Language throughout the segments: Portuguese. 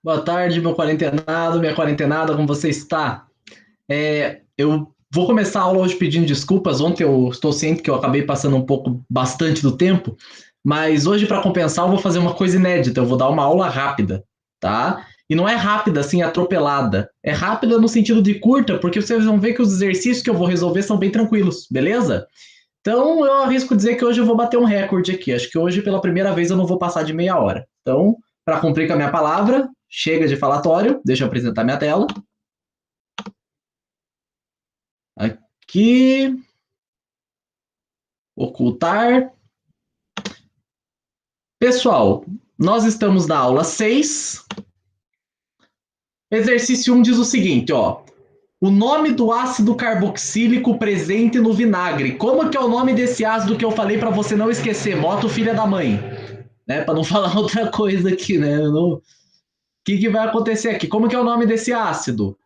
Boa tarde, meu quarentenado, minha quarentenada, como você está? Eu vou começar a aula hoje pedindo desculpas. Ontem eu estou ciente que eu acabei passando bastante do tempo, mas hoje, para compensar, eu vou fazer uma coisa inédita. Eu vou dar uma aula rápida, tá? E não é rápida, assim, atropelada. É rápida no sentido de curta, porque vocês vão ver que os exercícios que eu vou resolver são bem tranquilos, beleza? Então, eu arrisco dizer que hoje eu vou bater um recorde aqui. Acho que hoje, pela primeira vez, eu não vou passar de meia hora. Então, para cumprir com a minha palavra, chega de falatório, deixa eu apresentar minha tela. Aqui, ocultar. Pessoal, nós estamos na aula 6. Exercício 1 diz o seguinte, ó. O nome do ácido carboxílico presente no vinagre. Como que é o nome desse ácido que eu falei para você não esquecer? Moto filha da mãe. Né? Para não falar outra coisa aqui, né? O que vai acontecer aqui? Como que é o nome desse ácido?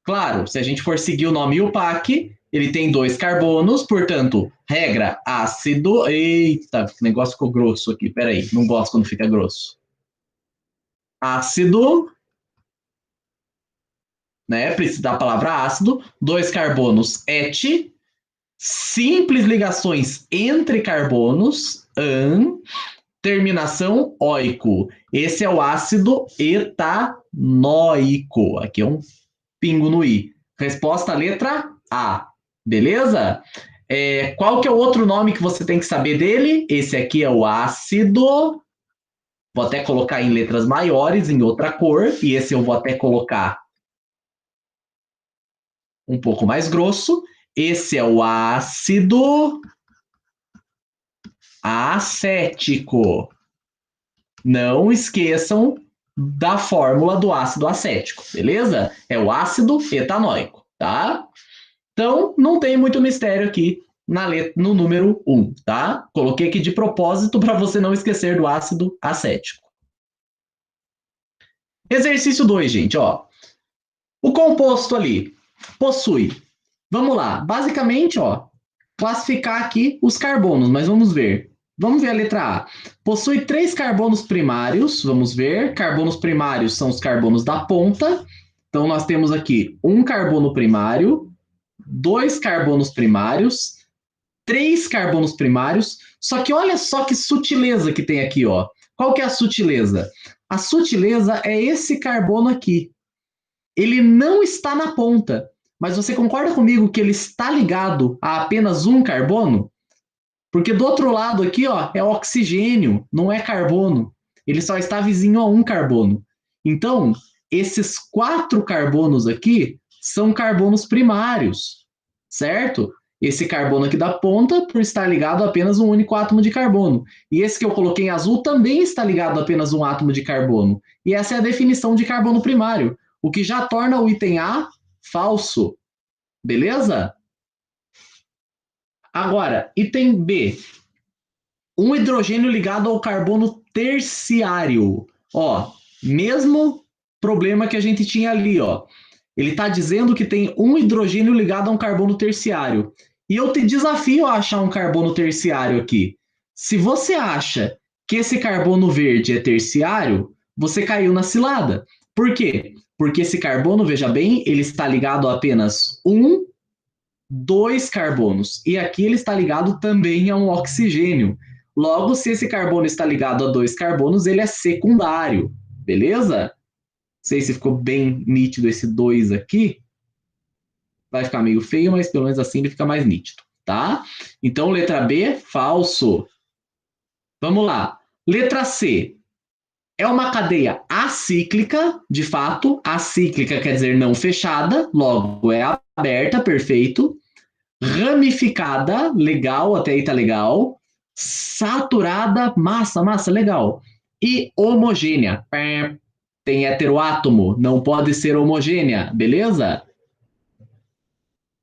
Claro, se a gente for seguir o nome IUPAC, ele tem 2 carbonos, portanto, regra ácido. Eita, que negócio ficou grosso aqui, peraí, não gosto quando fica grosso. Ácido, né? Precisa da palavra ácido, 2 carbonos et, simples ligações entre carbonos, terminação oico. Esse é o ácido etanóico. Aqui é um pingo no i. Resposta letra A. Beleza? Qual que é o outro nome que você tem que saber dele? Esse aqui é o ácido. Vou até colocar em letras maiores, em outra cor. E esse eu vou até colocar um pouco mais grosso. Esse é o ácido acético. Não esqueçam da fórmula do ácido acético, beleza? É o ácido etanóico, tá? Então, não tem muito mistério aqui no número 1, tá? Coloquei aqui de propósito para você não esquecer do ácido acético. Exercício 2, gente, ó. O composto ali possui, vamos lá, basicamente, ó, classificar aqui os carbonos, mas vamos ver. Vamos ver a letra A. Possui 3 carbonos primários, vamos ver. Carbonos primários são os carbonos da ponta. Então, nós temos aqui um carbono primário, 2 carbonos primários, 3 carbonos primários. Só que olha só que sutileza que tem aqui, ó. Qual que é a sutileza? A sutileza é esse carbono aqui. Ele não está na ponta, mas você concorda comigo que ele está ligado a apenas um carbono? Porque do outro lado aqui, ó, é oxigênio, não é carbono. Ele só está vizinho a um carbono. Então, esses 4 carbonos aqui são carbonos primários, certo? Esse carbono aqui da ponta, por estar ligado a apenas um único átomo de carbono. E esse que eu coloquei em azul também está ligado a apenas um átomo de carbono. E essa é a definição de carbono primário, o que já torna o item A falso. Beleza? Agora, item B. Um hidrogênio ligado ao carbono terciário. Ó, mesmo problema que a gente tinha ali, ó. Ele está dizendo que tem um hidrogênio ligado a um carbono terciário. E eu te desafio a achar um carbono terciário aqui. Se você acha que esse carbono verde é terciário, você caiu na cilada. Por quê? Porque esse carbono, veja bem, ele está ligado a apenas um, 2 carbonos. E aqui ele está ligado também a um oxigênio. Logo, se esse carbono está ligado a 2 carbonos, ele é secundário. Beleza? Não sei se ficou bem nítido esse 2 aqui. Vai ficar meio feio, mas pelo menos assim ele fica mais nítido, tá? Então, letra B, falso. Vamos lá. Letra C. É uma cadeia acíclica, de fato. Acíclica quer dizer não fechada, logo é aberta, perfeito. Ramificada, legal, até aí tá legal. Saturada, massa, legal. E homogênea. Tem heteroátomo, não pode ser homogênea, beleza?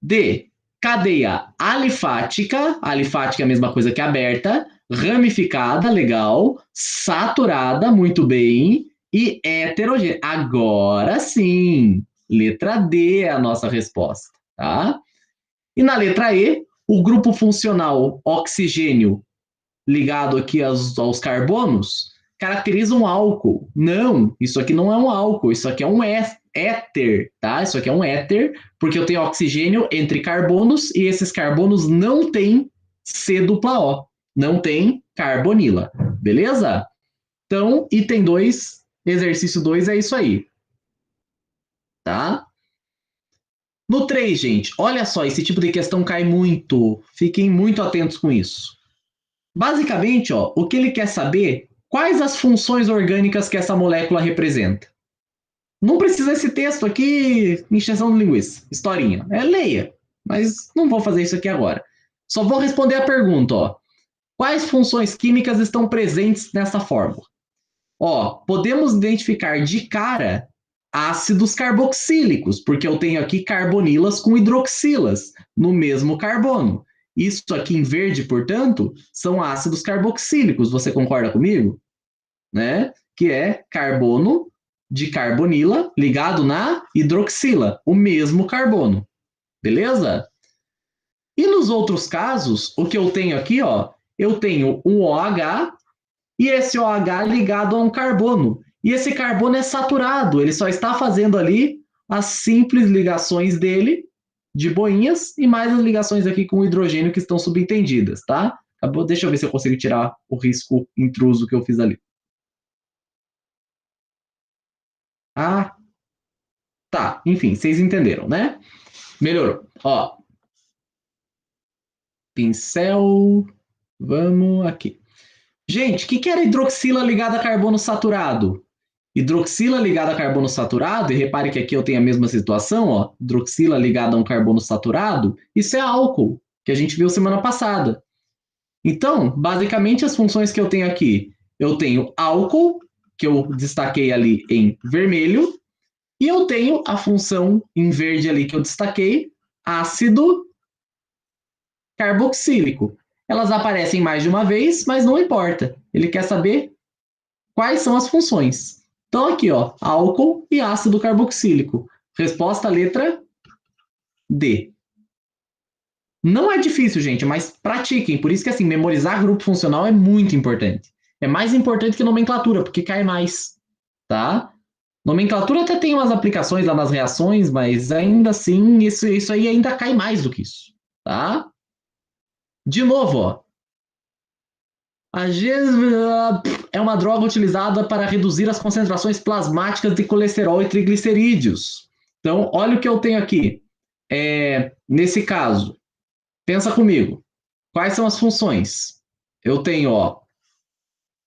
D. Cadeia alifática. Alifática é a mesma coisa que aberta. Ramificada, legal. Saturada, muito bem. E heterogênea. Agora sim. Letra D é a nossa resposta, tá? E na letra E, o grupo funcional oxigênio ligado aqui aos carbonos, caracteriza um álcool. Não, isso aqui não é um álcool, isso aqui é um éter, tá? Isso aqui é um éter, porque eu tenho oxigênio entre carbonos e esses carbonos não têm C-O, não tem carbonila, beleza? Então, item 2, exercício 2 é isso aí, tá? No 3, gente, olha só, esse tipo de questão cai muito, fiquem muito atentos com isso. Basicamente, ó, o que ele quer saber, quais as funções orgânicas que essa molécula representa. Não precisa esse texto aqui, encheção de linguiça, historinha. Leia, mas não vou fazer isso aqui agora. Só vou responder a pergunta, ó. Quais funções químicas estão presentes nessa fórmula? Ó, podemos identificar de cara ácidos carboxílicos, porque eu tenho aqui carbonilas com hidroxilas no mesmo carbono. Isso aqui em verde, portanto, são ácidos carboxílicos. Você concorda comigo? Né? Que é carbono de carbonila ligado na hidroxila, o mesmo carbono. Beleza? E nos outros casos, o que eu tenho aqui, ó, eu tenho um OH e esse OH ligado a um carbono. E esse carbono é saturado, ele só está fazendo ali as simples ligações dele de boinhas e mais as ligações aqui com o hidrogênio que estão subentendidas, tá? Deixa eu ver se eu consigo tirar o risco intruso que eu fiz ali. Ah, tá. Enfim, vocês entenderam, né? Melhorou. Ó, pincel. Vamos aqui. Gente, o que era hidroxila ligada a carbono saturado? Hidroxila ligada a carbono saturado, e repare que aqui eu tenho a mesma situação, ó, hidroxila ligada a um carbono saturado, isso é álcool, que a gente viu semana passada. Então, basicamente, as funções que eu tenho aqui, eu tenho álcool, que eu destaquei ali em vermelho, e eu tenho a função em verde ali que eu destaquei, ácido carboxílico. Elas aparecem mais de uma vez, mas não importa. Ele quer saber quais são as funções. Então, aqui, ó, álcool e ácido carboxílico. Resposta letra D. Não é difícil, gente, mas pratiquem. Por isso que, assim, memorizar grupo funcional é muito importante. É mais importante que nomenclatura, porque cai mais, tá? Nomenclatura até tem umas aplicações lá nas reações, mas ainda assim, isso aí ainda cai mais do que isso, tá? De novo, ó. A GES é uma droga utilizada para reduzir as concentrações plasmáticas de colesterol e triglicerídeos. Então, olha o que eu tenho aqui. Nesse caso, pensa comigo. Quais são as funções? Eu tenho, ó,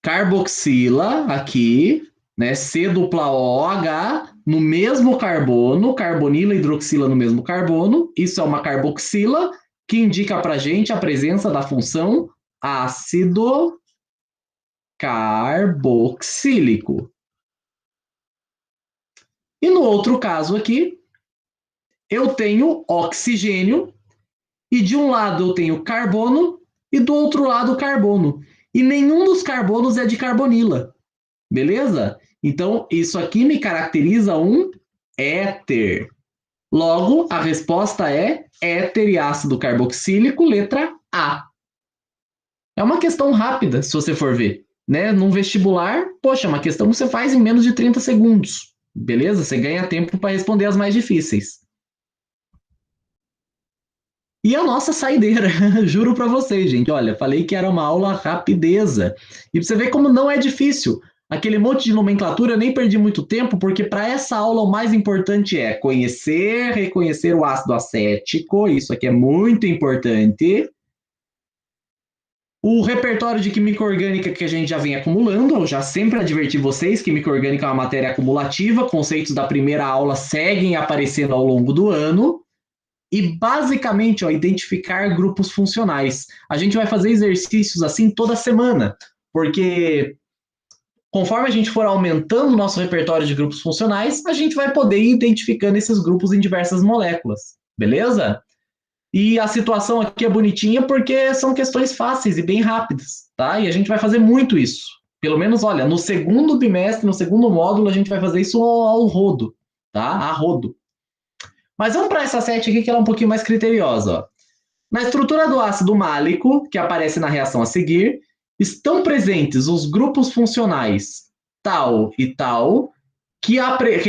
carboxila aqui, né? C-OH no mesmo carbono, carbonila e hidroxila no mesmo carbono. Isso é uma carboxila que indica para a gente a presença da função ácido carboxílico. E no outro caso aqui, eu tenho oxigênio e de um lado eu tenho carbono e do outro lado carbono. E nenhum dos carbonos é de carbonila, beleza? Então, isso aqui me caracteriza um éter. Logo, a resposta é éter e ácido carboxílico, letra A. É uma questão rápida, se você for ver. Né? Num vestibular, poxa, uma questão que você faz em menos de 30 segundos. Beleza? Você ganha tempo para responder as mais difíceis. E a nossa saideira, juro para vocês, gente. Olha, falei que era uma aula rapideza. E pra você ver como não é difícil. Aquele monte de nomenclatura eu nem perdi muito tempo, porque para essa aula o mais importante é conhecer, reconhecer o ácido acético. Isso aqui é muito importante. O repertório de química orgânica que a gente já vem acumulando, eu já sempre adverti vocês, química orgânica é uma matéria acumulativa, conceitos da primeira aula seguem aparecendo ao longo do ano. E basicamente, ó, identificar grupos funcionais. A gente vai fazer exercícios assim toda semana, porque conforme a gente for aumentando o nosso repertório de grupos funcionais, a gente vai poder ir identificando esses grupos em diversas moléculas, beleza? E a situação aqui é bonitinha porque são questões fáceis e bem rápidas, tá? E a gente vai fazer muito isso. Pelo menos, olha, no segundo bimestre, no segundo módulo, a gente vai fazer isso ao rodo, tá? A rodo. Mas vamos para essa 7 aqui que ela é um pouquinho mais criteriosa, ó. Na estrutura do ácido málico, que aparece na reação a seguir, estão presentes os grupos funcionais tal e tal, que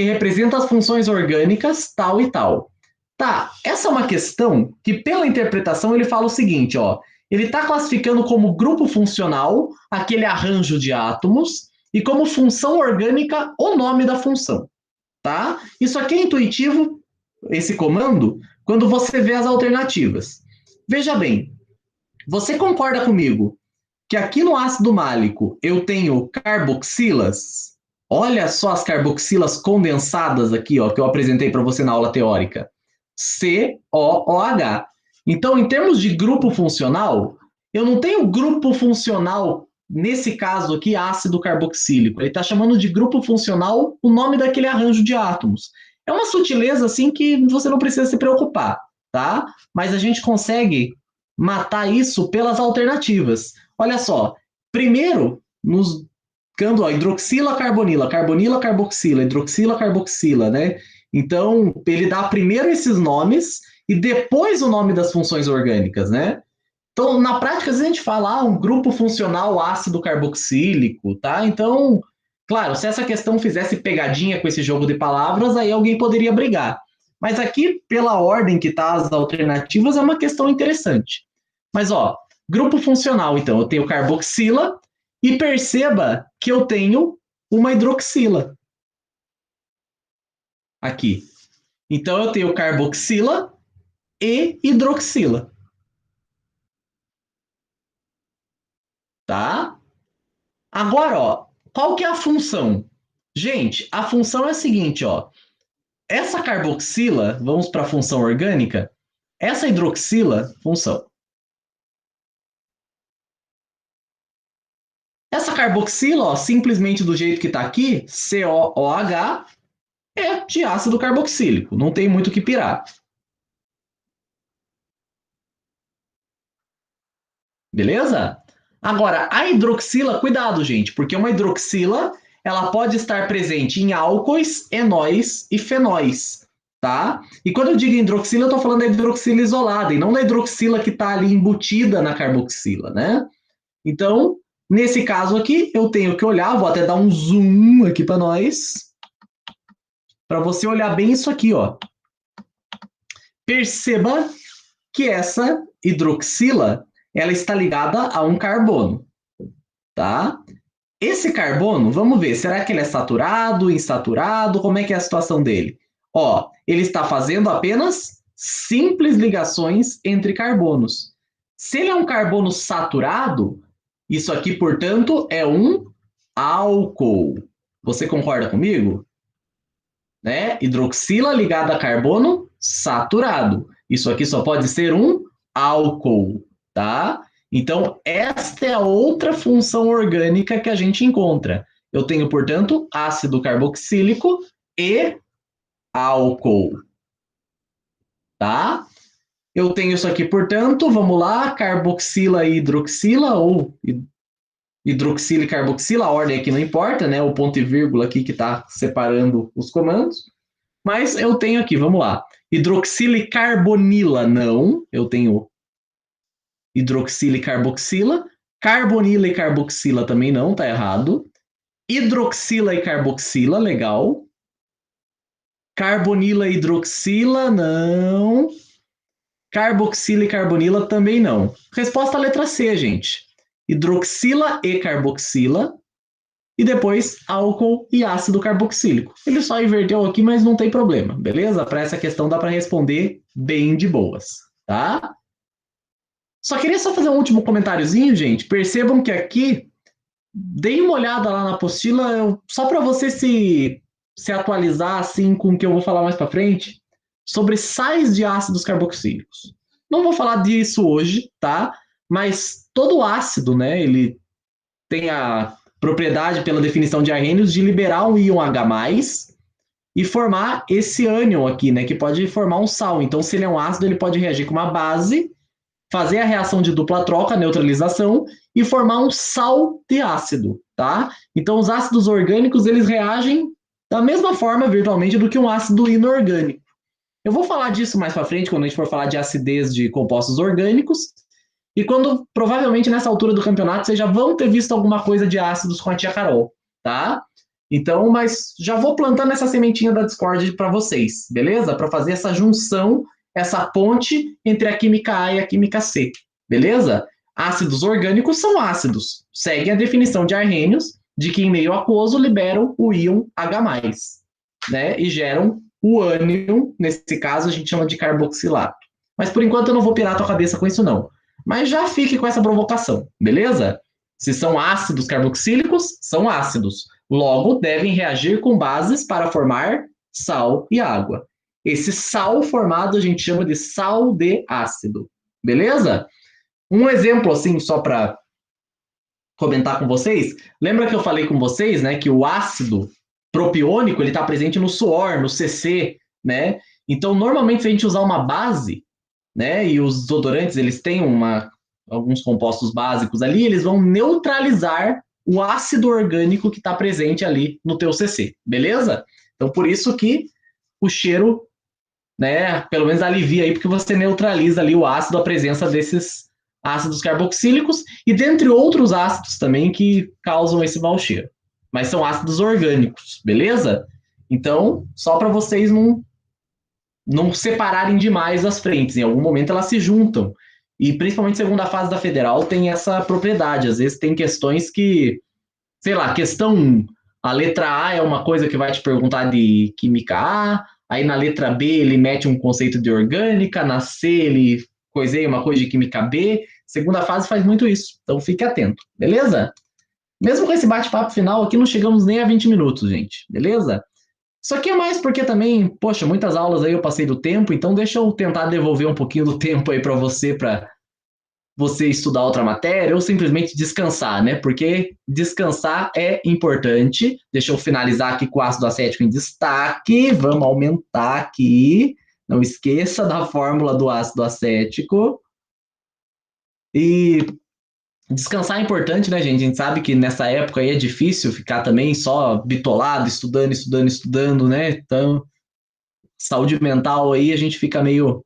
representa as funções orgânicas tal e tal. Tá, essa é uma questão que, pela interpretação, ele fala o seguinte, ó, ele está classificando como grupo funcional aquele arranjo de átomos e como função orgânica o nome da função, tá? Isso aqui é intuitivo, esse comando, quando você vê as alternativas. Veja bem, você concorda comigo que aqui no ácido málico eu tenho carboxilas? Olha só as carboxilas condensadas aqui, ó, que eu apresentei para você na aula teórica. COOH. Então, em termos de grupo funcional, eu não tenho grupo funcional, nesse caso aqui, ácido carboxílico. Ele está chamando de grupo funcional o nome daquele arranjo de átomos. É uma sutileza, assim, que você não precisa se preocupar, tá? Mas a gente consegue matar isso pelas alternativas. Olha só, primeiro, nos ó, hidroxila, carbonila, carbonila, carboxila, hidroxila, carboxila, né? Então, ele dá primeiro esses nomes e depois o nome das funções orgânicas, né? Então, na prática, a gente fala um grupo funcional ácido carboxílico, tá? Então, claro, se essa questão fizesse pegadinha com esse jogo de palavras, aí alguém poderia brigar. Mas aqui, pela ordem que tá as alternativas, é uma questão interessante. Mas, ó, grupo funcional, então, eu tenho carboxila e perceba que eu tenho uma hidroxila aqui. Então, eu tenho carboxila e hidroxila, tá? Agora, ó, qual que é a função? Gente, a função é a seguinte, ó. Essa carboxila, vamos para a função orgânica, essa hidroxila, função. Essa carboxila, ó, simplesmente do jeito que está aqui, COOH, é de ácido carboxílico, não tem muito o que pirar. Beleza? Agora, a hidroxila, cuidado, gente, porque uma hidroxila, ela pode estar presente em álcoois, enóis e fenóis, tá? E quando eu digo hidroxila, eu estou falando da hidroxila isolada, e não da hidroxila que está ali embutida na carboxila, né? Então, nesse caso aqui, eu tenho que olhar, vou até dar um zoom aqui para nós, para você olhar bem isso aqui, ó. Perceba que essa hidroxila, ela está ligada a um carbono, tá? Esse carbono, vamos ver, será que ele é saturado, insaturado? Como é que é a situação dele? Ó, ele está fazendo apenas simples ligações entre carbonos. Se ele é um carbono saturado, isso aqui, portanto, é um álcool. Você concorda comigo? Né? Hidroxila ligada a carbono saturado. Isso aqui só pode ser um álcool, tá? Então, esta é a outra função orgânica que a gente encontra. Eu tenho, portanto, ácido carboxílico e álcool, tá? Eu tenho isso aqui, portanto, vamos lá, carboxila e hidroxila, ou hidroxila e carboxila, a ordem aqui não importa, né? O ponto e vírgula aqui que está separando os comandos. Mas eu tenho aqui, vamos lá. Hidroxila e carbonila, não. Eu tenho hidroxila e carboxila. Carbonila e carboxila também não, tá errado. Hidroxila e carboxila, legal. Carbonila e hidroxila, não. Carboxila e carbonila também não. Resposta à letra C, gente. Hidroxila e carboxila. E depois álcool e ácido carboxílico. Ele só inverteu aqui, mas não tem problema, beleza? Para essa questão dá para responder bem de boas, tá? Só queria fazer um último comentáriozinho, gente. Percebam que aqui, dei uma olhada lá na apostila, só para você se atualizar assim com o que eu vou falar mais para frente, sobre sais de ácidos carboxílicos. Não vou falar disso hoje, tá? Mas todo ácido, né, ele tem a propriedade, pela definição de Arrhenius, de liberar um íon H+, e formar esse ânion aqui, né, que pode formar um sal. Então, se ele é um ácido, ele pode reagir com uma base, fazer a reação de dupla troca, neutralização, e formar um sal de ácido, tá? Então, os ácidos orgânicos, eles reagem da mesma forma, virtualmente, do que um ácido inorgânico. Eu vou falar disso mais para frente, quando a gente for falar de acidez de compostos orgânicos, E quando, provavelmente nessa altura do campeonato, vocês já vão ter visto alguma coisa de ácidos com a tia Carol, tá? Então, mas já vou plantando essa sementinha da Discord para vocês, beleza? Para fazer essa junção, essa ponte entre a química A e a química C, beleza? Ácidos orgânicos são ácidos, seguem a definição de Arrhenius, de que em meio aquoso liberam o íon H+, né? E geram o ânion, nesse caso a gente chama de carboxilato. Mas por enquanto eu não vou pirar a tua cabeça com isso não. Mas já fique com essa provocação, beleza? Se são ácidos carboxílicos, são ácidos. Logo, devem reagir com bases para formar sal e água. Esse sal formado a gente chama de sal de ácido, beleza? Um exemplo, assim, só para comentar com vocês. Lembra que eu falei com vocês, né, que o ácido propiônico ele está presente no suor, no CC, né? Então, normalmente, se a gente usar uma base, né, e os desodorantes eles têm alguns compostos básicos ali, eles vão neutralizar o ácido orgânico que está presente ali no teu CC, beleza? Então, por isso que o cheiro, né, pelo menos alivia aí, porque você neutraliza ali o ácido, a presença desses ácidos carboxílicos e dentre outros ácidos também que causam esse mau cheiro. Mas são ácidos orgânicos, beleza? Então, só para vocês não separarem demais as frentes, em algum momento elas se juntam. E principalmente segunda fase da federal tem essa propriedade. Às vezes tem questões que, sei lá, questão 1, a letra A é uma coisa que vai te perguntar de química A, aí na letra B ele mete um conceito de orgânica, na C ele coiseia uma coisa de química B. Segunda fase faz muito isso, então fique atento, beleza? Mesmo com esse bate-papo final aqui, não chegamos nem a 20 minutos, gente, beleza? Isso aqui é mais porque também, poxa, muitas aulas aí eu passei do tempo, então deixa eu tentar devolver um pouquinho do tempo aí para você estudar outra matéria ou simplesmente descansar, né? Porque descansar é importante. Deixa eu finalizar aqui com o ácido acético em destaque. Vamos aumentar aqui. Não esqueça da fórmula do ácido acético. E descansar é importante, né, gente? A gente sabe que nessa época aí é difícil ficar também só bitolado, estudando, estudando, estudando, né? Então, saúde mental aí a gente fica meio,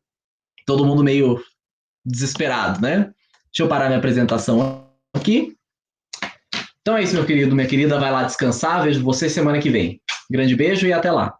todo mundo meio desesperado, né? Deixa eu parar minha apresentação aqui. Então é isso, meu querido, minha querida, vai lá descansar, vejo você semana que vem. Grande beijo e até lá.